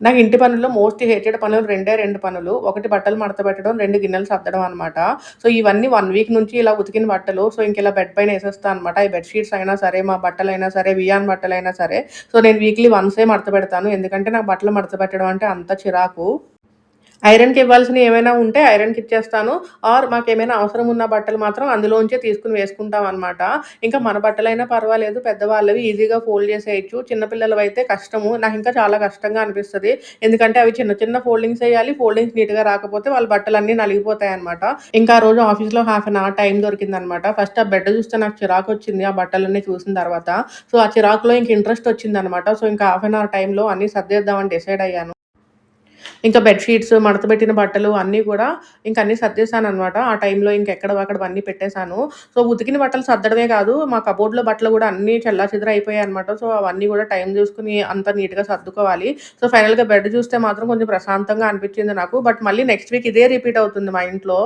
నాకు ఇంటి పనుల్లో మోస్ట్ హేటెడ్ పనులు రెండే 2 పనులు. ఒకటి బట్టలు మడతబెట్టడం, 2 గిన్నెలు సర్దడం అనమాట. సో, ఇవన్నీ 1 వీక్ నుంచి ఇలా ఉతికిన బట్టలు. సో, ఇంకిలా బెడ్ పైన ఏసేస్తా అనమాట. ఈ బెడ్ షీట్స్ అయినా సరే, మా బట్టలైనా సరే, వియాన్ బట్టలైనా సరే. సో, నేను వీక్లీ వన్సే మడతబెడతాను. ఎందుకంటే నాకు బట్టలు మడతబెట్టడం అంటే అంత చిరాకు. ఐరన్‌కి ఇవ్వాల్సినయి ఏమైనా ఉంటే ఐరన్‌కిచ్చేస్తాను. మాకేమైనా అవసరం ఉన్న బట్టలు మాత్రం అందులోంచే తీసుకొని వేసుకుంటామనమాట. ఇంకా మన బట్టలైనా పర్వాలేదు పెద్దవాళ్ళవి ఈజీగా ఫోల్డ్ చేసేయొచ్చు. చిన్న పిల్లలవైతే కష్టము. నాకింకా చాలా కష్టంగా అనిపిస్తది. ఎందుకంటే అవి చిన్న చిన్న ఫోల్డింగ్స్ ఎయ్యాలి. ఫోల్డింగ్స్ నీట్‌గా రాకపోతే వాళ్ళ బట్టలన్నీ నలిగిపోతాయనమాట. ఇంకా ఆ రోజు ఆఫీస్‌లో హాఫ్ అన్ అవర్ టైం దొరికిందనమాట. ఫస్ట్ ఆ బెడ్ చూస్తే నాకు చిరాకొచ్చింది. ఆ బట్టలన్నీ చూసిన తర్వాత. సో, ఆ చిరాకులో ఇంక ఇంట్రెస్ట్ వచ్చిందనమాట. సో, ఇంకా హాఫ్ అన్ అవర్ టైంలో అన్నీ సర్దేద్దామని డిసైడ్ అయ్యాను. ఇంకా బెడ్ షీట్స్, మడతబెట్టిన బట్టలు అన్నీ గూడా ఇంక అన్నీ సర్దేశాననమాట. ఆ టైంలో ఇంకెక్కడివక్కడవన్నీ పెట్టేశాను. సో, ఉతికిన బట్టలు సర్దడమే కాదు, మా కబోర్డ్‌లో బట్టలు గూడా అన్నీ చెల్లాచెదురైపోయాయనమాట. సో, అవన్నీ గూడా టైం జూసుకొని అంతా నీట్‌గా సర్దుకోవాలి. సో, ఫైనల్‌గా బెడ్ చూస్తే మాత్రం కొంచెం ప్రశాంతంగా అనిపిచ్చింది నాకు. బట్ మళ్ళీ నెక్స్ట్ వీక్ ఇదే రిపీట్ అవుతుంది మా ఇంట్లో.